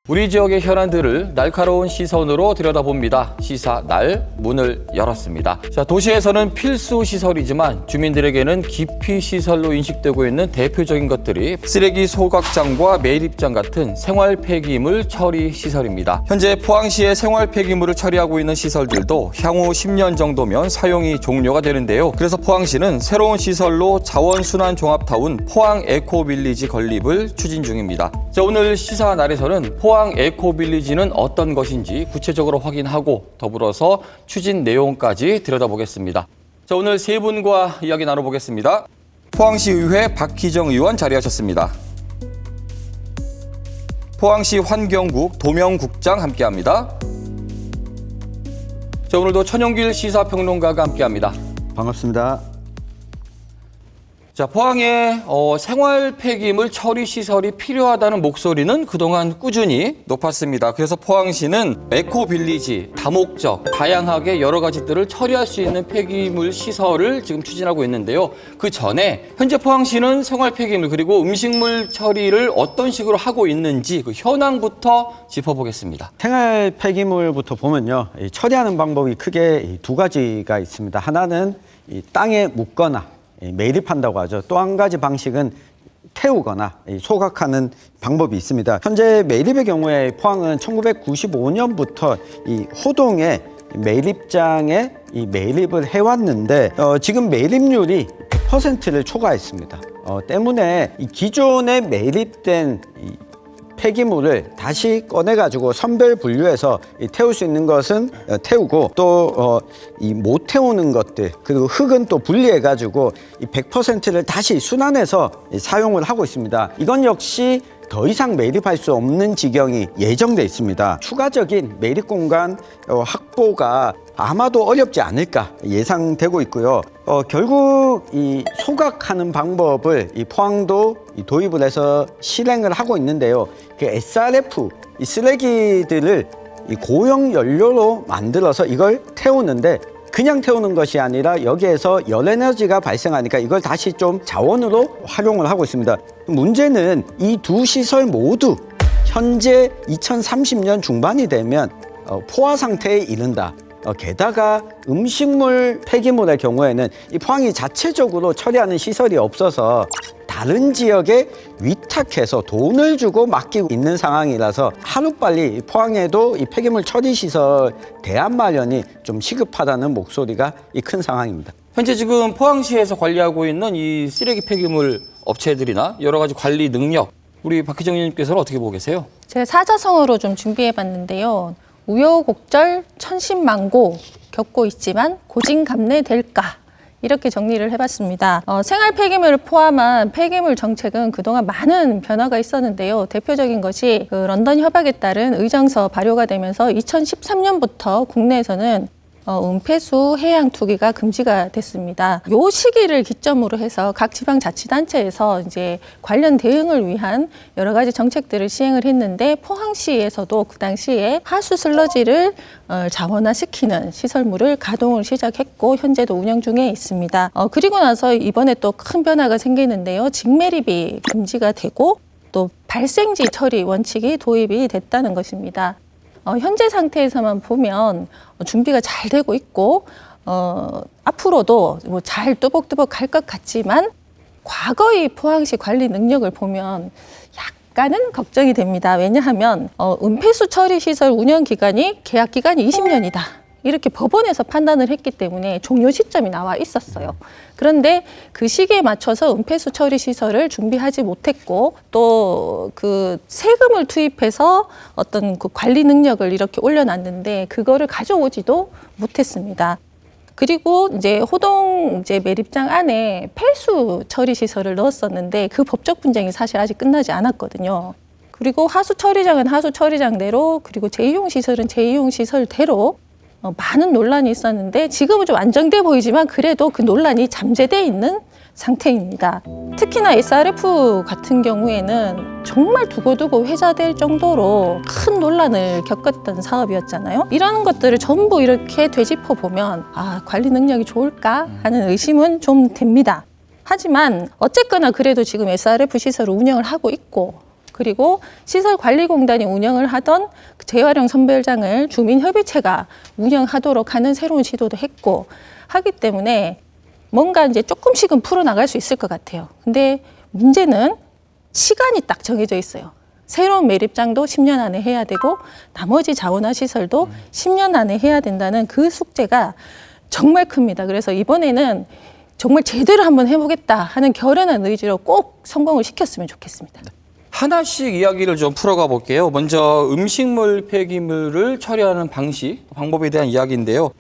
우리 지역의 현안들을 날카로운 시선으로 들여다봅니다. 시사날 문을 열었습니다. 자, 도시에서는 필수 시설이지만 주민들에게는 기피 시설로 인식되고 있는 대표적인 것들이 쓰레기 소각장과 매립장 같은 생활 폐기물 처리 시설입니다. 현재 포항시의 생활 폐기물을 처리하고 있는 시설들도 향후 10년 정도면 사용이 종료가 되는데요. 그래서 포항시는 새로운 시설로 자원순환 종합타운 포항 에코빌리지 건립을 추진 중입니다. 자, 오늘 시사날에서는 포항 에코빌리지는 어떤 것인지 구체적으로 확인하고 더불어서 추진 내용까지 들여다보겠습니다. 자, 오늘 세 분과 이야기 나눠보겠습니다. 포항시의회 박희정 의원 자리하셨습니다. 포항시 환경국 도명국장 함께합니다. 자, 오늘도 천용길 시사평론가가 함께합니다. 반갑습니다. 자, 포항에 생활 폐기물 처리 시설이 필요하다는 목소리는 그동안 꾸준히 높았습니다. 그래서 포항시는 에코빌리지, 다목적, 다양하게 여러 가지들을 처리할 수 있는 폐기물 시설을 지금 추진하고 있는데요. 그 전에 현재 포항시는 생활 폐기물 그리고 음식물 처리를 어떤 식으로 하고 있는지 그 현황부터 짚어보겠습니다. 생활 폐기물부터 보면요, 처리하는 방법이 크게 두 가지가 있습니다. 하나는 땅에 묻거나 매립한다고 하죠. 또 한 가지 방식은 태우거나 소각하는 방법이 있습니다. 현재 매립의 경우에 포항은 1995년부터 이 호동에 매립장에 이 매립을 해왔는데 지금 매립률이 100%를 초과했습니다. 때문에 이 기존에 매립된 폐기물을 다시 꺼내가지고 선별 분류해서 태울 수 있는 것은 태우고 또 못 태우는 것들 그리고 흙은 또 분리해가지고 이 100%를 다시 순환해서 사용을 하고 있습니다. 이건 역시 더 이상 매립할 수 없는 지경이 예정돼 있습니다. 추가적인 매립 공간 확보가 아마도 어렵지 않을까 예상되고 있고요. 결국 이 소각하는 방법을 이 포항도 도입을 해서 실행을 하고 있는데요. 그 SRF 이 쓰레기들을 이 고형 연료로 만들어서 이걸 태우는데 그냥 태우는 것이 아니라 여기에서 열에너지가 발생하니까 이걸 다시 좀 자원으로 활용을 하고 있습니다. 문제는 이 두 시설 모두 현재 2030년 중반이 되면 포화 상태에 이른다. 게다가 음식물 폐기물의 경우에는 이 포항이 자체적으로 처리하는 시설이 없어서 다른 지역에 위탁해서 돈을 주고 맡기고 있는 상황이라서 하루빨리 포항에도 이 폐기물 처리 시설 대안 마련이 좀 시급하다는 목소리가 큰 상황입니다. 현재 지금 포항시에서 관리하고 있는 이 쓰레기 폐기물 업체들이나 여러 가지 관리 능력, 우리 박희정 의원님께서는 어떻게 보고 계세요? 제가 사자성어로 좀 준비해봤는데요. 우여곡절 천신만고 겪고 있지만 고진감래될까? 이렇게 정리를 해봤습니다. 생활 폐기물을 포함한 폐기물 정책은 그동안 많은 변화가 있었는데요. 대표적인 것이 그 런던 협약에 따른 의정서 발효가 되면서 2013년부터 국내에서는 은폐수 해양 투기가 금지가 됐습니다. 요 시기를 기점으로 해서 각 지방자치단체에서 이제 관련 대응을 위한 여러 가지 정책들을 시행을 했는데 포항시에서도 그 당시에 하수 슬러지를 자원화시키는 시설물을 가동을 시작했고 현재도 운영 중에 있습니다. 그리고 나서 이번에 또 큰 변화가 생기는데요. 직매립이 금지가 되고 또 발생지 처리 원칙이 도입이 됐다는 것입니다. 현재 상태에서만 보면 준비가 잘 되고 있고 앞으로도 뭐 잘 뚜벅뚜벅 갈 것 같지만 과거의 포항시 관리 능력을 보면 약간은 걱정이 됩니다. 왜냐하면 은폐수 처리 시설 운영 기간이 계약 기간이 20년이다. 이렇게 법원에서 판단을 했기 때문에 종료 시점이 나와 있었어요. 그런데 그 시기에 맞춰서 은폐수 처리 시설을 준비하지 못했고 또 그 세금을 투입해서 어떤 그 관리 능력을 이렇게 올려놨는데 그거를 가져오지도 못했습니다. 그리고 이제 호동 이제 매립장 안에 폐수 처리 시설을 넣었었는데 그 법적 분쟁이 사실 아직 끝나지 않았거든요. 그리고 하수 처리장은 하수 처리장대로 그리고 재이용 시설은 재이용 시설대로 많은 논란이 있었는데 지금은 좀 안정돼 보이지만 그래도 그 논란이 잠재돼 있는 상태입니다. 특히나 SRF 같은 경우에는 정말 두고두고 회자될 정도로 큰 논란을 겪었던 사업이었잖아요. 이런 것들을 전부 이렇게 되짚어 보면 관리 능력이 좋을까 하는 의심은 좀 됩니다. 하지만 어쨌거나 그래도 지금 SRF 시설을 운영을 하고 있고 그리고 시설관리공단이 운영을 하던 재활용 선별장을 주민협의체가 운영하도록 하는 새로운 시도도 했고 하기 때문에 뭔가 이제 조금씩은 풀어나갈 수 있을 것 같아요. 근데 문제는 시간이 딱 정해져 있어요. 새로운 매립장도 10년 안에 해야 되고 나머지 자원화 시설도 10년 안에 해야 된다는 그 숙제가 정말 큽니다. 그래서 이번에는 정말 제대로 한번 해보겠다 하는 결연한 의지로 꼭 성공을 시켰으면 좋겠습니다. 하나씩 이야기를 좀 풀어가 볼게요. 먼저 음식물 폐기물을 처리하는 방법에 대한 이야기인데요.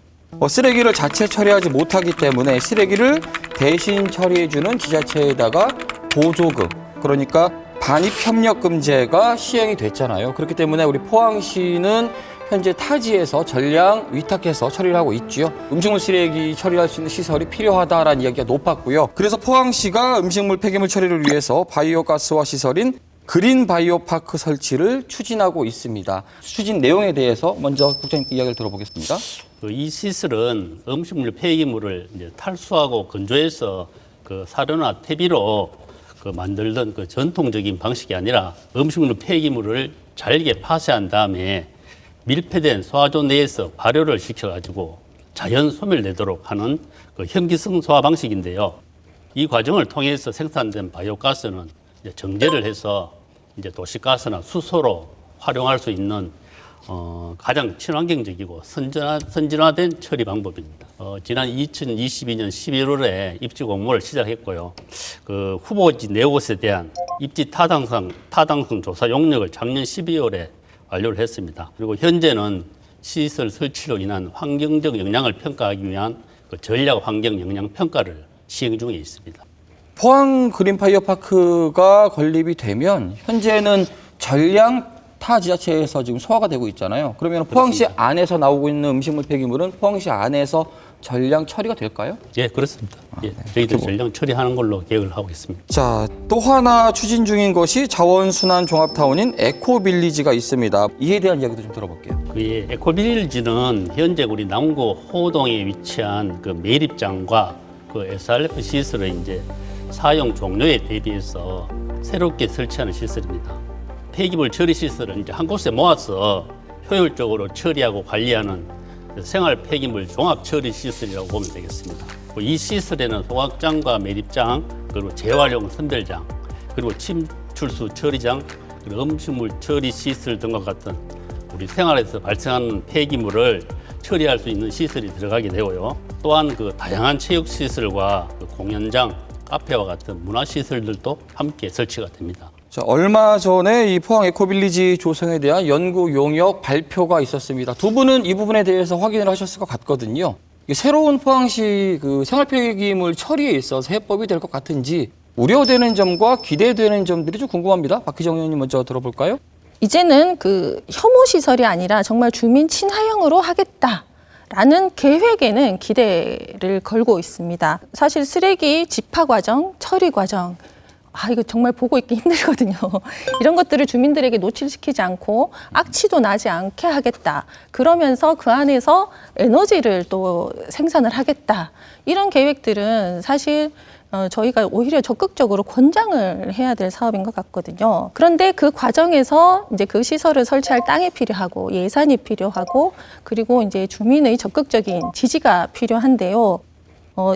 쓰레기를 자체 처리하지 못하기 때문에 쓰레기를 대신 처리해주는 지자체에다가 보조금, 그러니까 반입협력금제가 시행이 됐잖아요. 그렇기 때문에 우리 포항시는 현재 타지에서 전량 위탁해서 처리를 하고 있고요. 음식물 쓰레기 처리할 수 있는 시설이 필요하다라는 이야기가 높았고요. 그래서 포항시가 음식물 폐기물 처리를 위해서 바이오가스화 시설인 그린 바이오파크 설치를 추진하고 있습니다. 추진 내용에 대해서 먼저 국장님께 이야기를 들어보겠습니다. 이 시설은 음식물 폐기물을 이제 탈수하고 건조해서 그 사료나 퇴비로 만들던 그 전통적인 방식이 아니라 음식물 폐기물을 잘게 파쇄한 다음에 밀폐된 소화조 내에서 발효를 시켜가지고 자연 소멸되도록 하는 그 현기성 소화 방식인데요. 이 과정을 통해서 생산된 바이오가스는 이제 정제를 해서 이제 도시가스나 수소로 활용할 수 있는 가장 친환경적이고 선진화된 처리 방법입니다. 지난 2022년 11월에 입지 공모를 시작했고요. 그 후보지 4곳에 대한 입지 타당성 조사 용역을 작년 12월에 완료를 했습니다. 그리고 현재는 시설 설치로 인한 환경적 영향을 평가하기 위한 그 전략 환경 영향 평가를 시행 중에 있습니다. 포항 그린 바이오파크가 건립이 되면 현재는 전량 타 지자체에서 지금 소화가 되고 있잖아요. 그러면 포항시 안에서 나오고 있는 음식물 폐기물은 포항시 안에서 전량 처리가 될까요? 예, 그렇습니다. 저희들 전량 처리하는 걸로 계획을 하고 있습니다. 자, 또 하나 추진 중인 것이 자원순환 종합타운인 에코빌리지가 있습니다. 이에 대한 이야기도 좀 들어볼게요. 그 에코빌리지는 현재 우리 남구 호동에 위치한 그 매립장과 그 SRF 시설의 이제 사용 종료에 대비해서 새롭게 설치하는 시설입니다. 폐기물 처리 시설은 이제 한 곳에 모아서 효율적으로 처리하고 관리하는 생활 폐기물 종합 처리 시설이라고 보면 되겠습니다. 이 시설에는 소각장과 매립장, 그리고 재활용 선별장, 그리고 침출수 처리장, 그리고 음식물 처리 시설 등과 같은 우리 생활에서 발생하는 폐기물을 처리할 수 있는 시설이 들어가게 되고요. 또한 그 다양한 체육 시설과 그 공연장, 카페와 같은 문화 시설들도 함께 설치가 됩니다. 자, 얼마 전에 이 포항 에코빌리지 조성에 대한 연구 용역 발표가 있었습니다. 두 분은 이 부분에 대해서 확인을 하셨을 것 같거든요. 새로운 포항시 그 생활 폐기물 처리에 있어서 해법이 될 것 같은지 우려되는 점과 기대되는 점들이 좀 궁금합니다. 박희정 의원님 먼저 들어볼까요? 이제는 그 혐오 시설이 아니라 정말 주민 친화형으로 하겠다라는 계획에는 기대를 걸고 있습니다. 사실 쓰레기 집화 과정, 처리 과정, 이거 정말 보고 있기 힘들거든요. 이런 것들을 주민들에게 노출시키지 않고 악취도 나지 않게 하겠다. 그러면서 그 안에서 에너지를 또 생산을 하겠다. 이런 계획들은 사실 저희가 오히려 적극적으로 권장을 해야 될 사업인 것 같거든요. 그런데 그 과정에서 이제 그 시설을 설치할 땅이 필요하고 예산이 필요하고 그리고 이제 주민의 적극적인 지지가 필요한데요.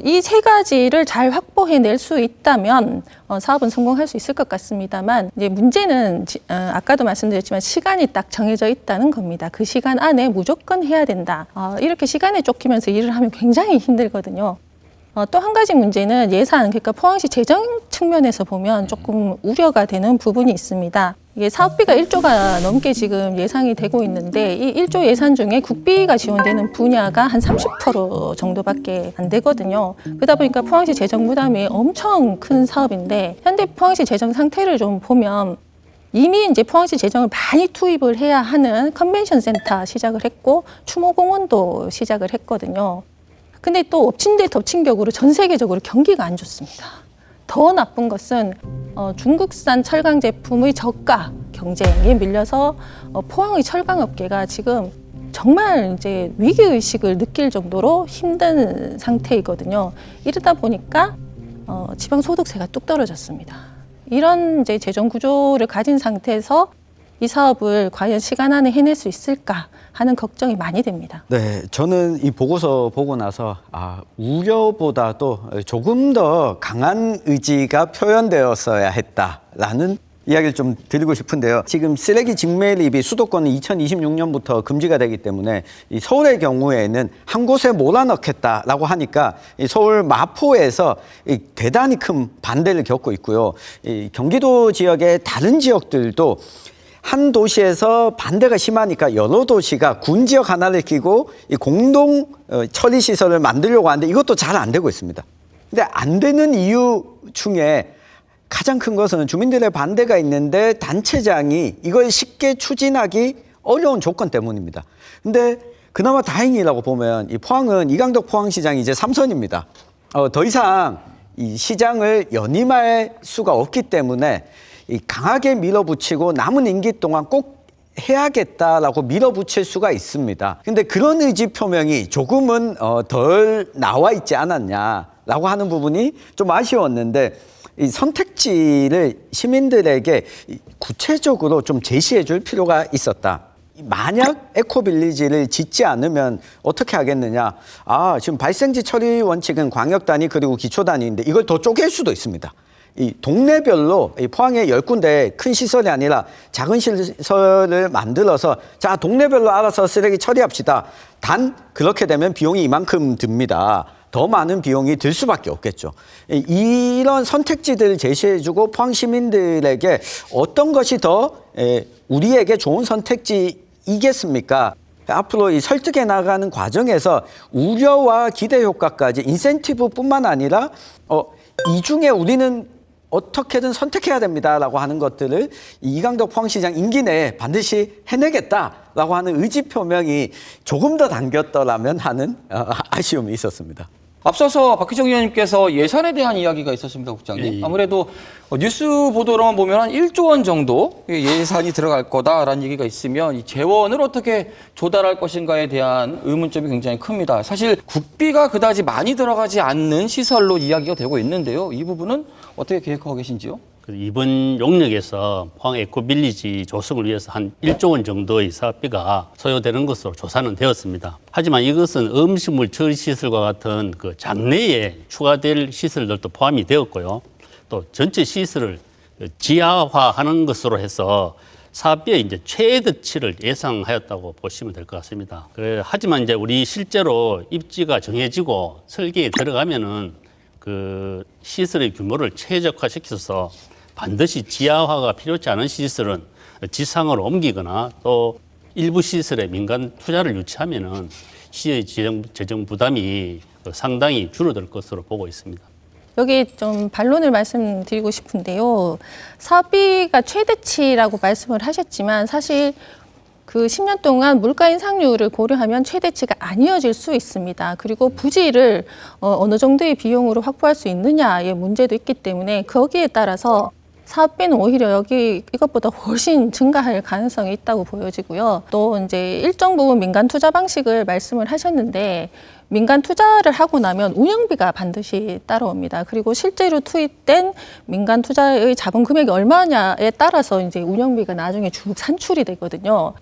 이 세 가지를 잘 확보해낼 수 있다면 사업은 성공할 수 있을 것 같습니다만 이제 문제는 아까도 말씀드렸지만 시간이 딱 정해져 있다는 겁니다. 그 시간 안에 무조건 해야 된다. 이렇게 시간에 쫓기면서 일을 하면 굉장히 힘들거든요. 또 한 가지 문제는 예산, 그러니까 포항시 재정 측면에서 보면 조금 우려가 되는 부분이 있습니다. 이게 사업비가 1조가 넘게 지금 예상이 되고 있는데 이 1조 예산 중에 국비가 지원되는 분야가 한 30% 정도밖에 안 되거든요. 그러다 보니까 포항시 재정 부담이 엄청 큰 사업인데 현대 포항시 재정 상태를 좀 보면 이미 이제 포항시 재정을 많이 투입을 해야 하는 컨벤션 센터 시작을 했고 추모공원도 시작을 했거든요. 근데 또 엎친 데 덮친 격으로 전 세계적으로 경기가 안 좋습니다. 더 나쁜 것은 중국산 철강 제품의 저가 경쟁에 밀려서 포항의 철강업계가 지금 정말 이제 위기의식을 느낄 정도로 힘든 상태이거든요. 이러다 보니까 지방소득세가 뚝 떨어졌습니다. 이런 이제 재정 구조를 가진 상태에서 이 사업을 과연 시간 안에 해낼 수 있을까 하는 걱정이 많이 됩니다. 네, 저는 이 보고서 보고 나서 우려보다도 조금 더 강한 의지가 표현되었어야 했다라는 이야기를 좀 드리고 싶은데요. 지금 쓰레기 직매립이 수도권은 2026년부터 금지가 되기 때문에 이 서울의 경우에는 한 곳에 몰아넣겠다라고 하니까 이 서울 마포에서 이 대단히 큰 반대를 겪고 있고요. 이 경기도 지역의 다른 지역들도 한 도시에서 반대가 심하니까 여러 도시가 군 지역 하나를 끼고 이 공동 처리 시설을 만들려고 하는데 이것도 잘 안 되고 있습니다. 근데 안 되는 이유 중에 가장 큰 것은 주민들의 반대가 있는데 단체장이 이걸 쉽게 추진하기 어려운 조건 때문입니다. 근데 그나마 다행이라고 보면 이 포항은 이강덕 포항시장이 이제 3선입니다. 더 이상 이 시장을 연임할 수가 없기 때문에 이 강하게 밀어붙이고 남은 임기 동안 꼭 해야겠다라고 밀어붙일 수가 있습니다. 근데 그런 의지 표명이 조금은 덜 나와 있지 않았냐라고 하는 부분이 좀 아쉬웠는데 이 선택지를 시민들에게 구체적으로 좀 제시해 줄 필요가 있었다. 만약 에코빌리지를 짓지 않으면 어떻게 하겠느냐. 지금 발생지 처리 원칙은 광역단위 그리고 기초단위인데 이걸 더 쪼갤 수도 있습니다. 이 동네별로 이 포항에 10군데 큰 시설이 아니라 작은 시설을 만들어서 자, 동네별로 알아서 쓰레기 처리합시다. 단 그렇게 되면 비용이 이만큼 듭니다. 더 많은 비용이 들 수밖에 없겠죠. 이런 선택지들을 제시해주고 포항 시민들에게 어떤 것이 더 우리에게 좋은 선택지이겠습니까? 앞으로 이 설득해 나가는 과정에서 우려와 기대 효과까지 인센티브뿐만 아니라 이 중에 우리는 어떻게든 선택해야 됩니다라고 하는 것들을 이강덕 포항시장 임기 내에 반드시 해내겠다라고 하는 의지 표명이 조금 더 당겼더라면 하는 아쉬움이 있었습니다. 앞서서 박희정 의원님께서 예산에 대한 이야기가 있었습니다, 국장님. 아무래도 뉴스 보도로만 보면 한 1조 원 정도 예산이 들어갈 거다라는 얘기가 있으면 이 재원을 어떻게 조달할 것인가에 대한 의문점이 굉장히 큽니다. 사실 국비가 그다지 많이 들어가지 않는 시설로 이야기가 되고 있는데요. 이 부분은 어떻게 계획하고 계신지요? 이번 용역에서 포항 에코빌리지 조성을 위해서 한 1조 원 정도의 사업비가 소요되는 것으로 조사는 되었습니다. 하지만 이것은 음식물 처리 시설과 같은 그 장내에 추가될 시설들도 포함이 되었고요. 또 전체 시설을 지하화하는 것으로 해서 사업비의 이제 최대치를 예상하였다고 보시면 될 것 같습니다. 하지만 이제 우리 실제로 입지가 정해지고 설계에 들어가면은 그 시설의 규모를 최적화시켜서 반드시 지하화가 필요치 않은 시설은 지상으로 옮기거나 또 일부 시설에 민간 투자를 유치하면은 시의 재정 부담이 상당히 줄어들 것으로 보고 있습니다. 여기 좀 반론을 말씀드리고 싶은데요. 사업비가 최대치라고 말씀을 하셨지만 사실 그 10년 동안 물가 인상률을 고려하면 최대치가 아니어질 수 있습니다. 그리고 부지를 어느 정도의 비용으로 확보할 수 있느냐의 문제도 있기 때문에 거기에 따라서 사업비는 오히려 이것보다 훨씬 증가할 가능성이 있다고 보여지고요. 또 이제 일정 부분 민간 투자 방식을 말씀을 하셨는데 민간 투자를 하고 나면 운영비가 반드시 따라옵니다. 그리고 실제로 투입된 민간 투자의 자본 금액이 얼마냐에 따라서 이제 운영비가 나중에 쭉 산출이 되거든요.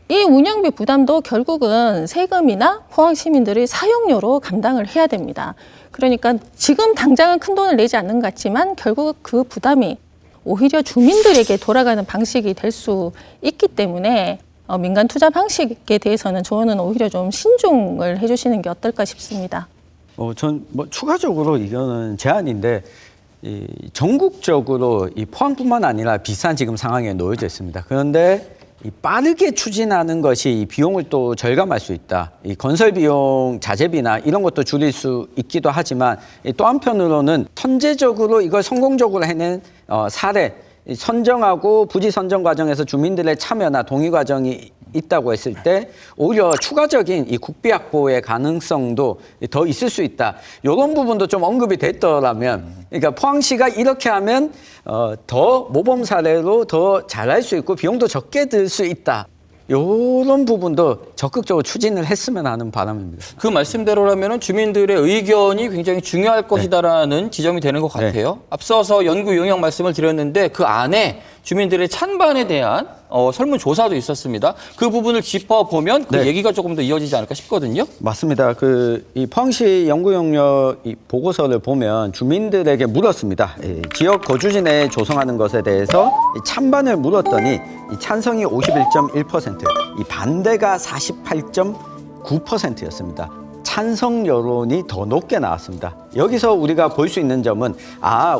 이 운영비 부담도 결국은 세금이나 포항 시민들의 사용료로 감당을 해야 됩니다. 그러니까 지금 당장은 큰 돈을 내지 않는 것 같지만 결국 그 부담이 오히려 주민들에게 돌아가는 방식이 될 수 있기 때문에 민간 투자 방식에 대해서는 저는 오히려 좀 신중을 해주시는 게 어떨까 싶습니다. 전 추가적으로 이거는 제안인데 전국적으로 이 포항뿐만 아니라 비슷한 지금 상황에 놓여져 있습니다. 그런데 이 빠르게 추진하는 것이 이 비용을 또 절감할 수 있다. 이 건설 비용, 자재비나 이런 것도 줄일 수 있기도 하지만 또 한편으로는 선제적으로 이걸 성공적으로 해낸 사례, 선정하고 부지 선정 과정에서 주민들의 참여나 동의 과정이 있다고 했을 때 오히려 추가적인 이 국비 확보의 가능성도 더 있을 수 있다. 이런 부분도 좀 언급이 됐더라면, 그러니까 포항시가 이렇게 하면 더 모범 사례로 더 잘할 수 있고 비용도 적게 들 수 있다. 이런 부분도 적극적으로 추진을 했으면 하는 바람입니다. 그 말씀대로라면 주민들의 의견이 굉장히 중요할 것이다라는 지점이 되는 것 같아요. 앞서서 연구 용역 말씀을 드렸는데 그 안에 주민들의 찬반에 대한 설문조사도 있었습니다. 그 부분을 짚어보면 그 얘기가 조금 더 이어지지 않을까 싶거든요. 맞습니다. 이 포항시 연구용역 이 보고서를 보면 주민들에게 물었습니다. 지역 거주지 내 조성하는 것에 대해서 이 찬반을 물었더니 이 찬성이 51.1%, 이 반대가 48.9%였습니다. 찬성 여론이 더 높게 나왔습니다. 여기서 우리가 볼 수 있는 점은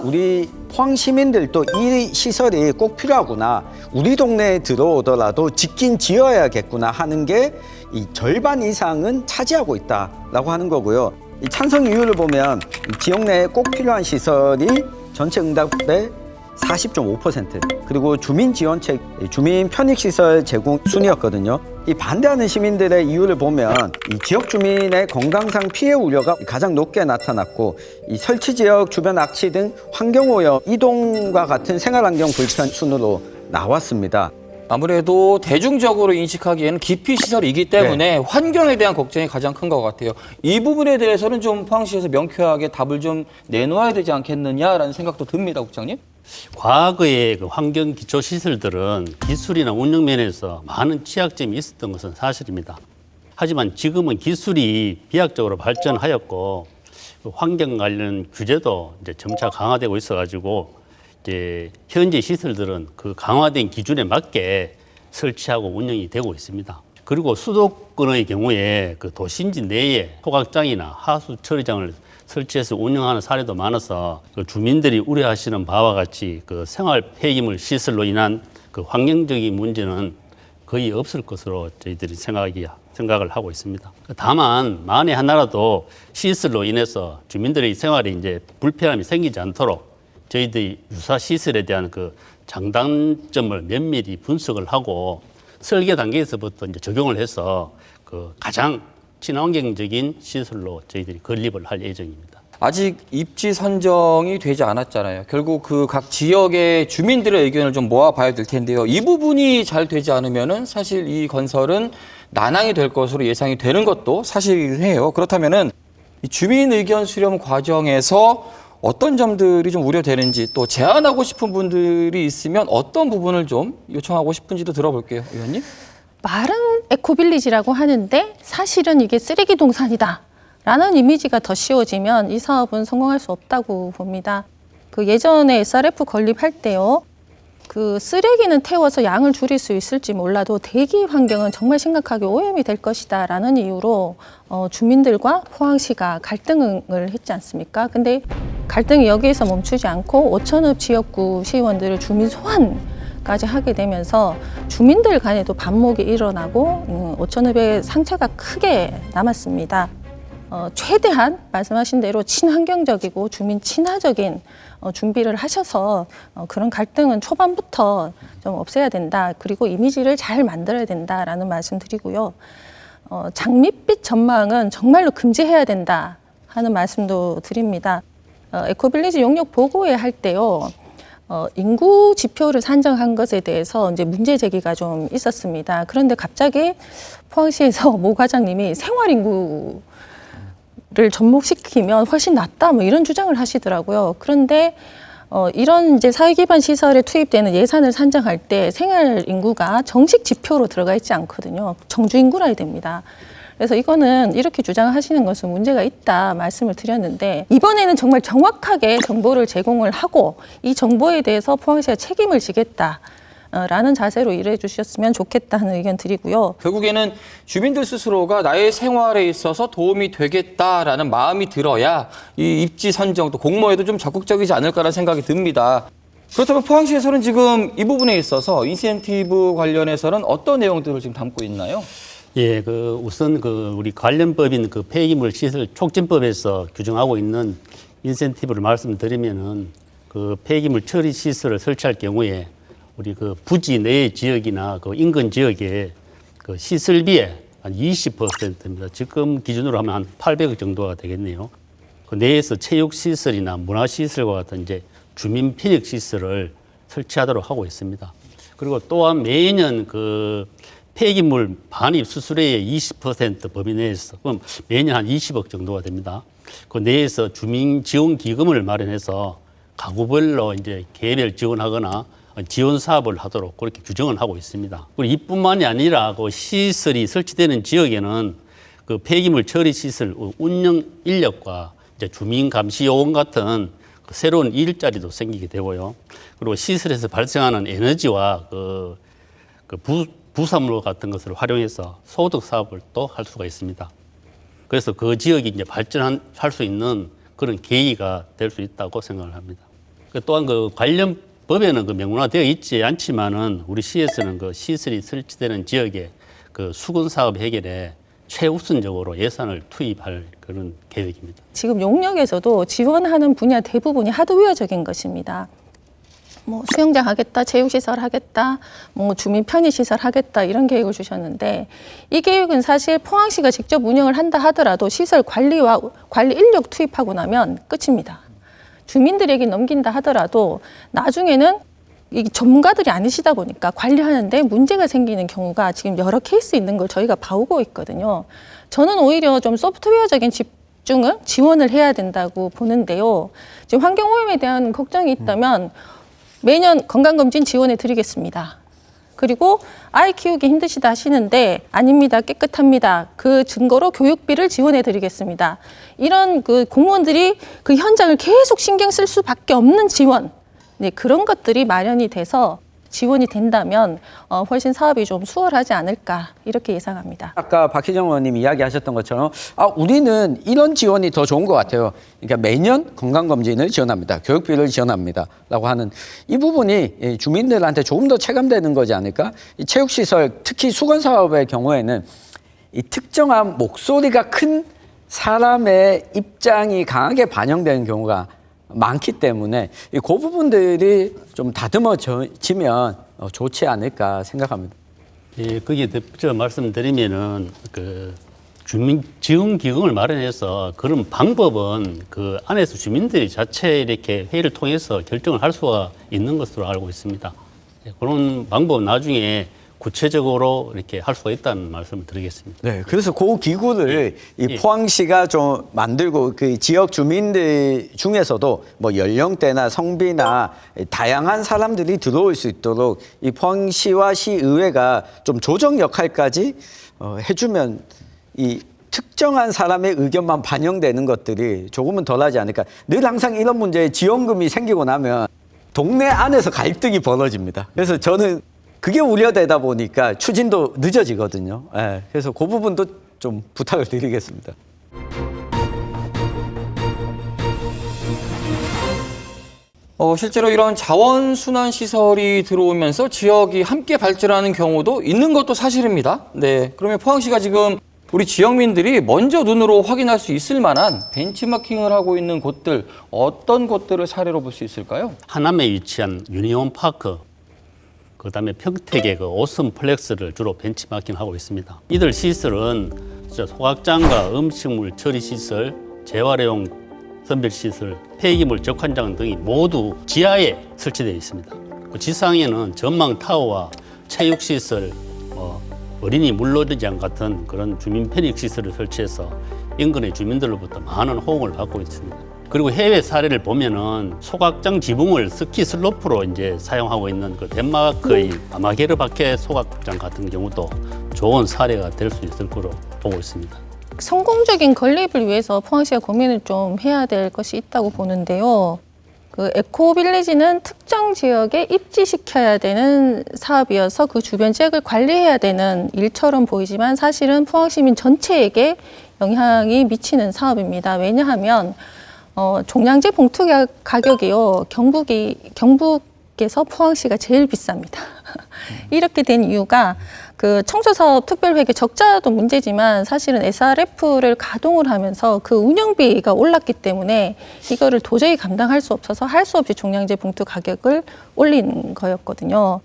우리 포항 시민들도 이 시설이 꼭 필요하구나. 우리 동네에 들어오더라도 짓긴 지어야겠구나 하는 게 이 절반 이상은 차지하고 있다라고 하는 거고요. 이 찬성 이유를 보면 이 지역 내에 꼭 필요한 시설이 전체 응답의 40.5%, 그리고 주민 지원책, 주민 편익시설 제공 순이었거든요. 이 반대하는 시민들의 이유를 보면 이 지역 주민의 건강상 피해 우려가 가장 높게 나타났고, 이 설치 지역 주변 악취 등 환경오염, 이동과 같은 생활환경 불편 순으로 나왔습니다. 아무래도 대중적으로 인식하기에는 기피 시설이기 때문에 환경에 대한 걱정이 가장 큰 것 같아요. 이 부분에 대해서는 좀 포항시에서 명쾌하게 답을 좀 내놓아야 되지 않겠느냐라는 생각도 듭니다, 국장님. 과거의 그 환경 기초 시설들은 기술이나 운영 면에서 많은 취약점이 있었던 것은 사실입니다. 하지만 지금은 기술이 비약적으로 발전하였고 그 환경 관련 규제도 이제 점차 강화되고 있어가지고 이제 현재 시설들은 그 강화된 기준에 맞게 설치하고 운영이 되고 있습니다. 그리고 수도권의 경우에 그 도심지 내에 소각장이나 하수 처리장을 설치해서 운영하는 사례도 많아서 그 주민들이 우려하시는 바와 같이 그 생활 폐기물 시설로 인한 그 환경적인 문제는 거의 없을 것으로 저희들이 생각을 하고 있습니다. 다만 만에 하나라도 시설로 인해서 주민들의 생활에 이제 불편함이 생기지 않도록 저희들이 유사 시설에 대한 그 장단점을 면밀히 분석을 하고 설계 단계에서부터 이제 적용을 해서 그 가장 친환경적인 시설로 저희들이 건립을 할 예정입니다. 아직 입지 선정이 되지 않았잖아요. 결국 그 각 지역의 주민들의 의견을 좀 모아봐야 될 텐데요. 이 부분이 잘 되지 않으면은 사실 이 건설은 난항이 될 것으로 예상이 되는 것도 사실이에요. 그렇다면은 이 주민 의견 수렴 과정에서 어떤 점들이 좀 우려되는지, 또 제안하고 싶은 분들이 있으면 어떤 부분을 좀 요청하고 싶은지도 들어볼게요, 의원님. 말은 에코빌리지라고 하는데 사실은 이게 쓰레기 동산이다 라는 이미지가 더 씌워지면 이 사업은 성공할 수 없다고 봅니다. 그 예전에 SRF 건립할 때요, 그 쓰레기는 태워서 양을 줄일 수 있을지 몰라도 대기 환경은 정말 심각하게 오염이 될 것이다 라는 이유로 주민들과 포항시가 갈등을 했지 않습니까? 근데 갈등이 여기에서 멈추지 않고 5천읍 지역구 시의원들을 주민 소환까지 하게 되면서 주민들 간에도 반목이 일어나고 5천읍의 상처가 크게 남았습니다. 최대한 말씀하신 대로 친환경적이고 주민 친화적인 준비를 하셔서 그런 갈등은 초반부터 좀 없애야 된다. 그리고 이미지를 잘 만들어야 된다라는 말씀 드리고요. 장밋빛 전망은 정말로 금지해야 된다 하는 말씀도 드립니다. 에코빌리지 용역 보고회 할 때요, 인구 지표를 산정한 것에 대해서 이제 문제 제기가 좀 있었습니다. 그런데 갑자기 포항시에서 모 과장님이 생활 인구를 접목시키면 훨씬 낫다, 뭐 이런 주장을 하시더라고요. 그런데 이런 이제 사회 기반 시설에 투입되는 예산을 산정할 때 생활 인구가 정식 지표로 들어가 있지 않거든요. 정주 인구라 해야 됩니다. 그래서 이거는 이렇게 주장하시는 것은 문제가 있다 말씀을 드렸는데, 이번에는 정말 정확하게 정보를 제공을 하고 이 정보에 대해서 포항시가 책임을 지겠다 라는 자세로 일해 주셨으면 좋겠다는 의견 드리고요. 결국에는 주민들 스스로가 나의 생활에 있어서 도움이 되겠다라는 마음이 들어야 이 입지 선정도 공모에도 좀 적극적이지 않을까라는 생각이 듭니다. 그렇다면 포항시에서는 지금 이 부분에 있어서 인센티브 관련해서는 어떤 내용들을 지금 담고 있나요? 예, 우선 우리 관련법인 그 폐기물 시설 촉진법에서 규정하고 있는 인센티브를 말씀드리면은 그 폐기물 처리 시설을 설치할 경우에 우리 그 부지 내 지역이나 그 인근 지역에 그 시설비의 한 20%입니다. 지금 기준으로 하면 한 800억 정도가 되겠네요. 그 내에서 체육시설이나 문화시설과 같은 이제 주민 편익 시설을 설치하도록 하고 있습니다. 그리고 또한 매년 그 폐기물 반입 수수료의 20% 범위 내에서 그럼 매년 한 20억 정도가 됩니다. 그 내에서 주민 지원 기금을 마련해서 가구별로 이제 개별 지원하거나 지원 사업을 하도록 그렇게 규정을 하고 있습니다. 그리고 이뿐만이 아니라 그 시설이 설치되는 지역에는 그 폐기물 처리 시설 운영 인력과 이제 주민 감시 요원 같은 그 새로운 일자리도 생기게 되고요. 그리고 시설에서 발생하는 에너지와 부산물 같은 것을 활용해서 소득 사업을 또 할 수가 있습니다. 그래서 그 지역이 이제 발전할 수 있는 그런 계기가 될 수 있다고 생각을 합니다. 또한 그 관련 법에는 그 명문화되어 있지 않지만은 우리 시에서는 그 시설이 설치되는 지역에 그 수건 사업 해결에 최우선적으로 예산을 투입할 그런 계획입니다. 지금 용역에서도 지원하는 분야 대부분이 하드웨어적인 것입니다. 뭐 수영장 하겠다, 체육시설 하겠다, 뭐 주민 편의시설 하겠다 이런 계획을 주셨는데 이 계획은 사실 포항시가 직접 운영을 한다 하더라도 시설 관리와 관리 인력 투입하고 나면 끝입니다. 주민들에게 넘긴다 하더라도 나중에는 이 전문가들이 아니시다 보니까 관리하는데 문제가 생기는 경우가 지금 여러 케이스 있는 걸 저희가 봐오고 있거든요. 저는 오히려 좀 소프트웨어적인 집중을 지원을 해야 된다고 보는데요. 지금 환경오염에 대한 걱정이 있다면 매년 건강검진 지원해 드리겠습니다. 그리고 아이 키우기 힘드시다 하시는데 아닙니다. 깨끗합니다. 그 증거로 교육비를 지원해 드리겠습니다. 이런 그 공무원들이 그 현장을 계속 신경 쓸 수밖에 없는 지원. 네, 그런 것들이 마련이 돼서 지원이 된다면 훨씬 사업이 좀 수월하지 않을까 이렇게 예상합니다. 아까 박희정 의원님 이야기하셨던 것처럼 우리는 이런 지원이 더 좋은 것 같아요. 그러니까 매년 건강검진을 지원합니다. 교육비를 지원합니다. 라고 하는 이 부분이 주민들한테 조금 더 체감되는 거지 않을까? 이 체육시설, 특히 수건사업의 경우에는 이 특정한 목소리가 큰 사람의 입장이 강하게 반영되는 경우가 많기 때문에 그 부분들이 좀 다듬어지면 좋지 않을까 생각합니다. 예, 거기에 덧붙여 말씀드리면은 그 주민 지원 기금을 마련해서 그런 방법은 그 안에서 주민들이 자체 이렇게 회의를 통해서 결정을 할 수가 있는 것으로 알고 있습니다. 예, 그런 방법 나중에 구체적으로 이렇게 할 수가 있다는 말씀을 드리겠습니다. 네, 그래서 그 기구를 이 포항시가 좀 만들고 그 지역 주민들 중에서도 뭐 연령대나 성비나 다양한 사람들이 들어올 수 있도록 이 포항시와 시의회가 좀 조정 역할까지 해주면 이 특정한 사람의 의견만 반영되는 것들이 조금은 덜하지 않을까. 늘 항상 이런 문제에 지원금이 생기고 나면 동네 안에서 갈등이 벌어집니다. 그래서 저는 그게 우려되다 보니까 추진도 늦어지거든요. 예, 그래서 그 부분도 좀 부탁을 드리겠습니다. 실제로 이런 자원순환 시설이 들어오면서 지역이 함께 발전하는 경우도 있는 것도 사실입니다. 네, 그러면 포항시가 지금 우리 지역민들이 먼저 눈으로 확인할 수 있을 만한 벤치마킹을 하고 있는 곳들, 어떤 곳들을 사례로 볼 수 있을까요? 하남에 위치한 유니온 파크, 그다음에 평택의 그 오션 플렉스를 주로 벤치마킹하고 있습니다. 이들 시설은 소각장과 음식물 처리 시설, 재활용 선별 시설, 폐기물 적환장 등이 모두 지하에 설치되어 있습니다. 그 지상에는 전망 타워와 체육 시설, 어린이 물놀이장 같은 그런 주민 편익 시설을 설치해서 인근의 주민들로부터 많은 호응을 받고 있습니다. 그리고 해외 사례를 보면은 소각장 지붕을 스키 슬로프로 이제 사용하고 있는 그 덴마크의 아마게르바케 소각장 같은 경우도 좋은 사례가 될 수 있을 거로 보고 있습니다. 성공적인 건립을 위해서 포항시가 고민을 좀 해야 될 것이 있다고 보는데요. 그 에코빌리지는 특정 지역에 입지시켜야 되는 사업이어서 그 주변 지역을 관리해야 되는 일처럼 보이지만 사실은 포항 시민 전체에게 영향이 미치는 사업입니다. 왜냐하면 종량제 봉투 가격이요. 경북에서 포항시가 제일 비쌉니다. 이렇게 된 이유가 그 청소사업 특별회계 적자도 문제지만 사실은 SRF를 가동을 하면서 그 운영비가 올랐기 때문에 이거를 도저히 감당할 수 없어서 할 수 없이 종량제 봉투 가격을 올린 거였거든요.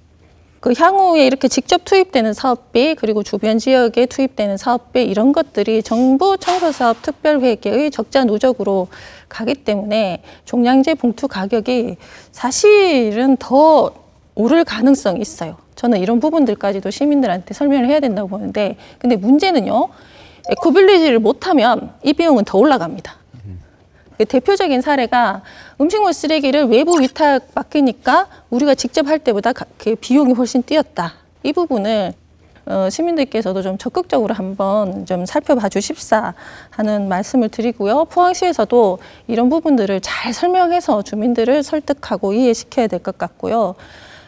그 향후에 이렇게 직접 투입되는 사업비 그리고 주변 지역에 투입되는 사업비 이런 것들이 정부 청소사업 특별회계의 적자 누적으로 가기 때문에 종량제 봉투 가격이 사실은 더 오를 가능성이 있어요. 저는 이런 부분들까지도 시민들한테 설명을 해야 된다고 보는데, 근데 문제는요, 에코빌리지를 못하면 이 비용은 더 올라갑니다. 대표적인 사례가 음식물 쓰레기를 외부 위탁 맡기니까 우리가 직접 할 때보다 그 비용이 훨씬 뛰었다. 이 부분을 시민들께서도 좀 적극적으로 한번 좀 살펴봐 주십사 하는 말씀을 드리고요. 포항시에서도 이런 부분들을 잘 설명해서 주민들을 설득하고 이해시켜야 될 것 같고요.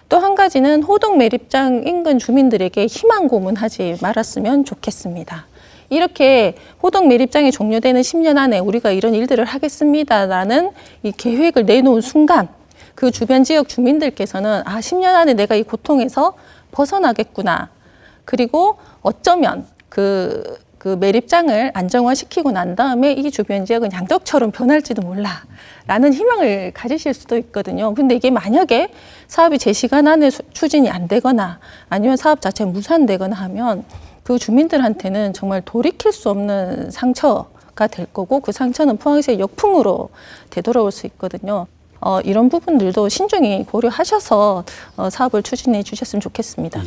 또 한 가지는 호동 매립장 인근 주민들에게 희망 고문하지 말았으면 좋겠습니다. 이렇게 호동 매립장이 종료되는 10년 안에 우리가 이런 일들을 하겠습니다라는 이 계획을 내놓은 순간 그 주변 지역 주민들께서는 10년 안에 내가 이 고통에서 벗어나겠구나. 그리고 어쩌면 그 매립장을 안정화시키고 난 다음에 이 주변 지역은 양덕처럼 변할지도 몰라 라는 희망을 가지실 수도 있거든요. 근데 이게 만약에 사업이 제 시간 안에 추진이 안 되거나 아니면 사업 자체가 무산되거나 하면 그 주민들한테는 정말 돌이킬 수 없는 상처가 될 거고, 그 상처는 포항시의 역풍으로 되돌아올 수 있거든요. 이런 부분들도 신중히 고려하셔서 사업을 추진해 주셨으면 좋겠습니다.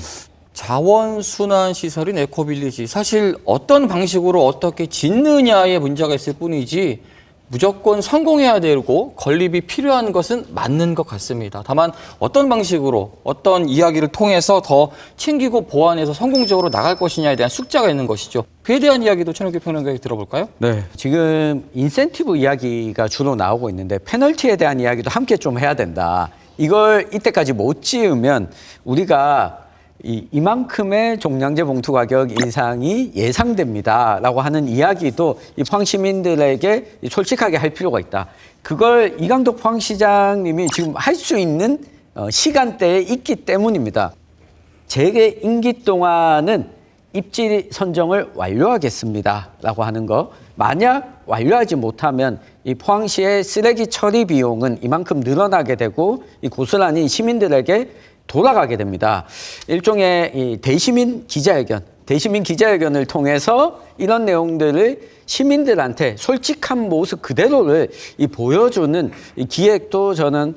자원순환 시설인 에코빌리지, 사실 어떤 방식으로 어떻게 짓느냐에 문제가 있을 뿐이지 무조건 성공해야 되고 건립이 필요한 것은 맞는 것 같습니다. 다만 어떤 방식으로 어떤 이야기를 통해서 더 챙기고 보완해서 성공적으로 나갈 것이냐에 대한 숙제가 있는 것이죠. 그에 대한 이야기도 천혁규 평론가에게 들어볼까요? 네, 지금 인센티브 이야기가 주로 나오고 있는데 페널티에 대한 이야기도 함께 좀 해야 된다. 이걸 이때까지 못 지으면 우리가 이만큼의 종량제 봉투 가격 인상이 예상됩니다라고 하는 이야기도 이 포항 시민들에게 솔직하게 할 필요가 있다. 그걸 이강덕 포항시장님이 지금 할 수 있는 시간대에 있기 때문입니다. 제 임기 동안은 입지 선정을 완료하겠습니다라고 하는 거. 만약 완료하지 못하면 이 포항시의 쓰레기 처리 비용은 이만큼 늘어나게 되고 이 고스란히 시민들에게 돌아가게 됩니다. 일종의 이 대시민 기자회견을 통해서 이런 내용들을 시민들한테 솔직한 모습 그대로를 보여주는 이 기획도 저는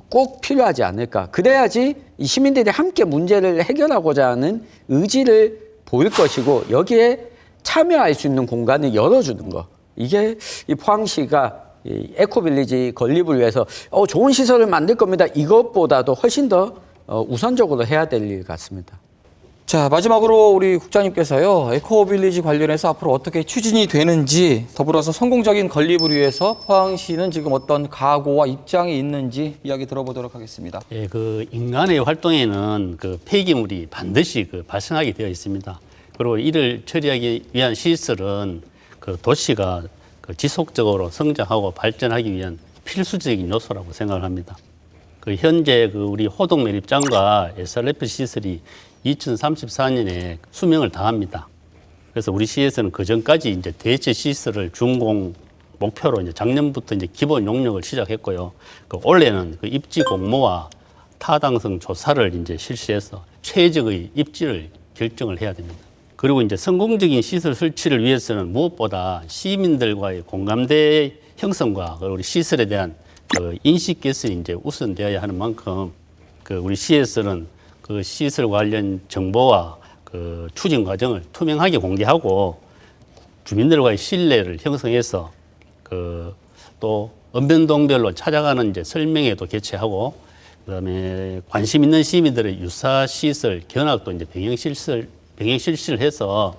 꼭 필요하지 않을까. 그래야지 이 시민들이 함께 문제를 해결하고자 하는 의지를 보일 것이고, 여기에 참여할 수 있는 공간을 열어주는 거. 이게 이 포항시가 이 에코빌리지 건립을 위해서 좋은 시설을 만들 겁니다. 이것보다도 훨씬 더 우선적으로 해야 될 일 같습니다. 자, 마지막으로 우리 국장님께서요, 에코빌리지 관련해서 앞으로 어떻게 추진이 되는지, 더불어서 성공적인 건립을 위해서 포항시는 지금 어떤 각오와 입장이 있는지 이야기 들어보도록 하겠습니다. 예, 그 인간의 활동에는 그 폐기물이 반드시 발생하게 되어 있습니다. 그리고 이를 처리하기 위한 시설은 그 도시가 지속적으로 성장하고 발전하기 위한 필수적인 요소라고 생각을 합니다. 현재 우리 호동 매립장과 SRF 시설이 2034년에 수명을 다합니다. 그래서 우리 시에서는 그 전까지 이제 대체 시설을 준공 목표로 이제 작년부터 이제 기본 용역을 시작했고요. 올해는 입지 공모와 타당성 조사를 이제 실시해서 최적의 입지를 결정을 해야 됩니다. 그리고 이제 성공적인 시설 설치를 위해서는 무엇보다 시민들과의 공감대 형성과 우리 시설에 대한 인식 개선이 이제 우선되어야 하는 만큼 우리 시에서는 시설 관련 정보와 추진 과정을 투명하게 공개하고 주민들과의 신뢰를 형성해서 또 언변동별로 찾아가는 이제 설명회도 개최하고, 그다음에 관심 있는 시민들의 유사 시설 견학도 이제 병행 실시를 해서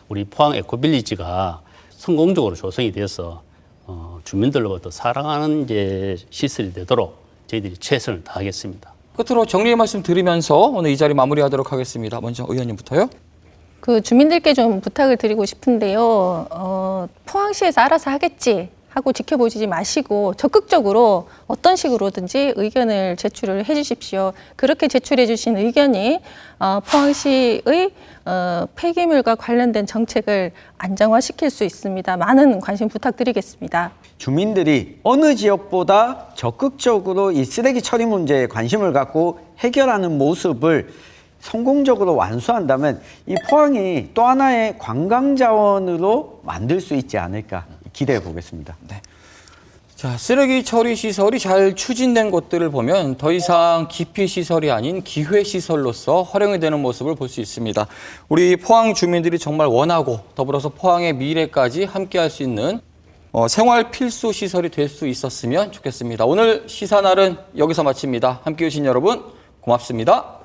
우리 포항 에코빌리지가 성공적으로 조성이 돼서 주민들로부터 사랑하는 이제 시설이 되도록 저희들이 최선을 다하겠습니다. 끝으로 정리의 말씀 드리면서 오늘 이 자리 마무리하도록 하겠습니다. 먼저 의원님부터요. 주민들께 좀 부탁을 드리고 싶은데요. 포항시에서 알아서 하겠지 하고 지켜보지 마시고 적극적으로 어떤 식으로든지 의견을 제출을 해주십시오. 그렇게 제출해 주신 의견이 포항시의 폐기물과 관련된 정책을 안정화시킬 수 있습니다. 많은 관심 부탁드리겠습니다. 주민들이 어느 지역보다 적극적으로 이 쓰레기 처리 문제에 관심을 갖고 해결하는 모습을 성공적으로 완수한다면 이 포항이 또 하나의 관광 자원으로 만들 수 있지 않을까 기대해 보겠습니다. 네. 자, 쓰레기 처리 시설이 잘 추진된 곳들을 보면 더 이상 기피 시설이 아닌 기회 시설로서 활용이 되는 모습을 볼 수 있습니다. 우리 포항 주민들이 정말 원하고 더불어서 포항의 미래까지 함께할 수 있는 생활 필수 시설이 될 수 있었으면 좋겠습니다. 오늘 시사날은 여기서 마칩니다. 함께해 주신 여러분 고맙습니다.